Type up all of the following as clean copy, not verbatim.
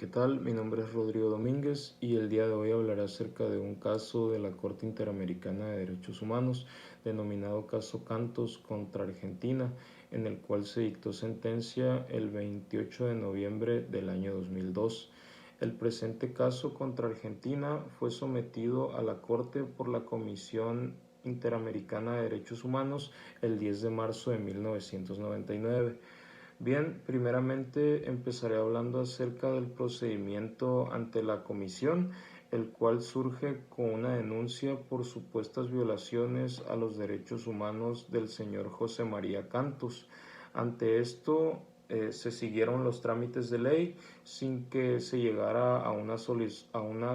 ¿Qué tal? Mi nombre es Rodrigo Domínguez y el día de hoy hablaré acerca de un caso de la Corte Interamericana de Derechos Humanos denominado Caso Cantos contra Argentina, en el cual se dictó sentencia el 28 de noviembre del año 2002. El presente caso contra Argentina fue sometido a la Corte por la Comisión Interamericana de Derechos Humanos el 10 de marzo de 1999. Bien, primeramente empezaré hablando acerca del procedimiento ante la comisión, el cual surge con una denuncia por supuestas violaciones a los derechos humanos del señor José María Cantos. Ante esto, se siguieron los trámites de ley sin que se llegara a una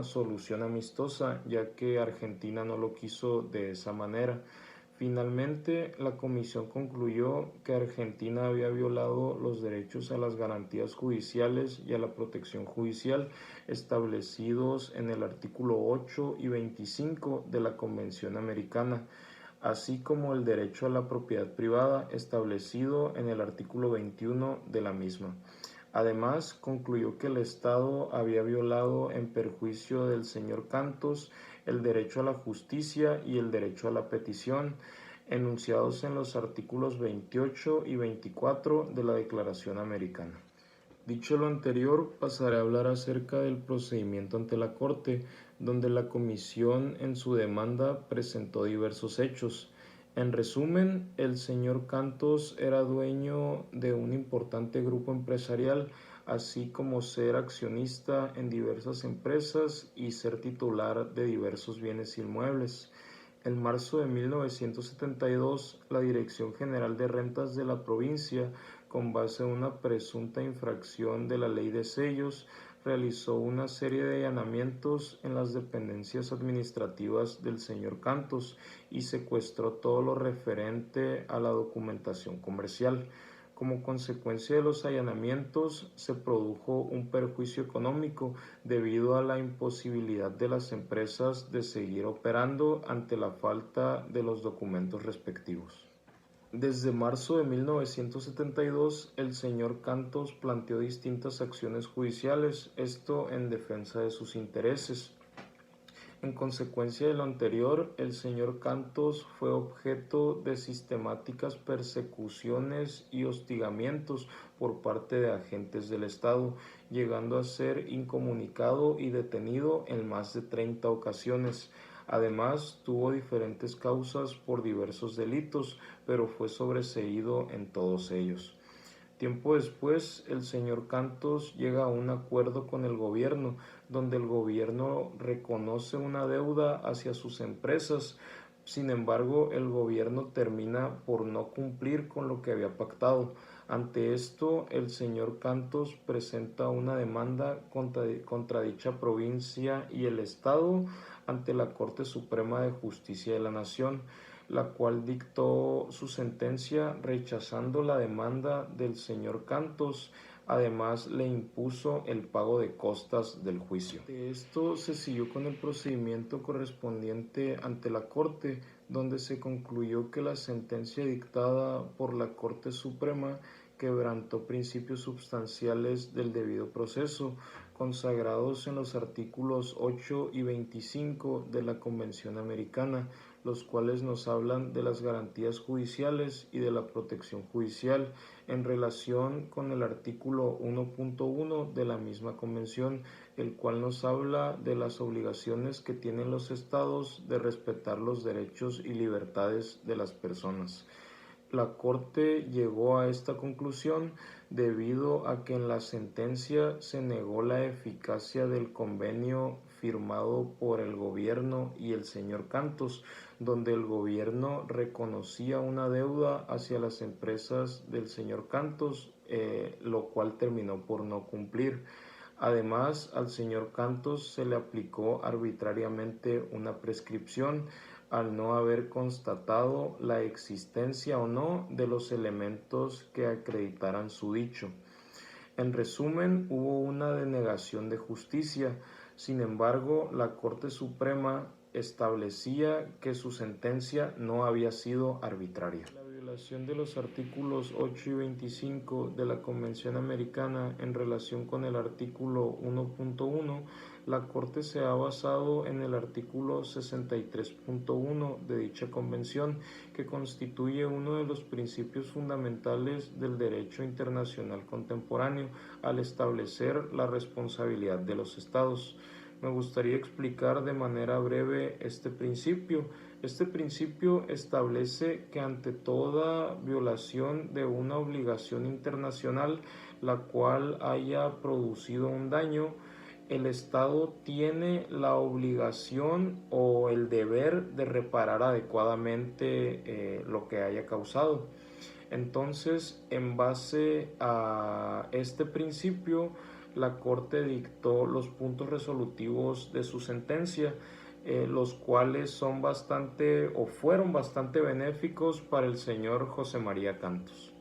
solución amistosa, ya que Argentina no lo quiso de esa manera. Finalmente, la comisión concluyó que Argentina había violado los derechos a las garantías judiciales y a la protección judicial establecidos en el artículo 8 y 25 de la Convención Americana, así como el derecho a la propiedad privada establecido en el artículo 21 de la misma. Además, concluyó que el Estado había violado en perjuicio del señor Cantos el derecho a la justicia y el derecho a la petición, enunciados en los artículos 28 y 24 de la Declaración Americana. Dicho lo anterior, pasaré a hablar acerca del procedimiento ante la Corte, donde la Comisión en su demanda presentó diversos hechos. En resumen, el señor Cantos era dueño de un importante grupo empresarial, así como ser accionista en diversas empresas y ser titular de diversos bienes inmuebles. En marzo de 1972, la Dirección General de Rentas de la provincia, con base en una presunta infracción de la ley de sellos, realizó una serie de allanamientos en las dependencias administrativas del señor Cantos y secuestró todo lo referente a la documentación comercial. Como consecuencia de los allanamientos, se produjo un perjuicio económico debido a la imposibilidad de las empresas de seguir operando ante la falta de los documentos respectivos. Desde marzo de 1972, el señor Cantos planteó distintas acciones judiciales, esto en defensa de sus intereses. En consecuencia de lo anterior, el señor Cantos fue objeto de sistemáticas persecuciones y hostigamientos por parte de agentes del Estado, llegando a ser incomunicado y detenido en más de 30 ocasiones. Además, tuvo diferentes causas por diversos delitos, pero fue sobreseído en todos ellos. Tiempo después, el señor Cantos llega a un acuerdo con el gobierno, donde el gobierno reconoce una deuda hacia sus empresas. Sin embargo, el gobierno termina por no cumplir con lo que había pactado. Ante esto, el señor Cantos presenta una demanda contra dicha provincia y el Estado ante la Corte Suprema de Justicia de la Nación, la cual dictó su sentencia rechazando la demanda del señor Cantos. Además, le impuso el pago de costas del juicio. De esto se siguió con el procedimiento correspondiente ante la Corte, donde se concluyó que la sentencia dictada por la Corte Suprema quebrantó principios sustanciales del debido proceso, consagrados en los artículos 8 y 25 de la Convención Americana, los cuales nos hablan de las garantías judiciales y de la protección judicial en relación con el artículo 1.1 de la misma convención, el cual nos habla de las obligaciones que tienen los estados de respetar los derechos y libertades de las personas. La Corte llegó a esta conclusión debido a que en la sentencia se negó la eficacia del convenio firmado por el gobierno y el señor Cantos, donde el gobierno reconocía una deuda hacia las empresas del señor Cantos, lo cual terminó por no cumplir. Además, al señor Cantos se le aplicó arbitrariamente una prescripción al no haber constatado la existencia o no de los elementos que acreditaran su dicho. En resumen, hubo una denegación de justicia. Sin embargo, la Corte Suprema establecía que su sentencia no había sido arbitraria. La violación de los artículos 8 y 25 de la Convención Americana en relación con el artículo 1.1, la Corte se ha basado en el artículo 63.1 de dicha convención, que constituye uno de los principios fundamentales del derecho internacional contemporáneo al establecer la responsabilidad de los Estados. Me gustaría explicar de manera breve este principio. Este principio establece que ante toda violación de una obligación internacional, la cual haya producido un daño, el Estado tiene la obligación o el deber de reparar adecuadamente lo que haya causado. Entonces, en base a este principio, la Corte dictó los puntos resolutivos de su sentencia, los cuales son bastante o fueron bastante benéficos para el señor José María Cantos.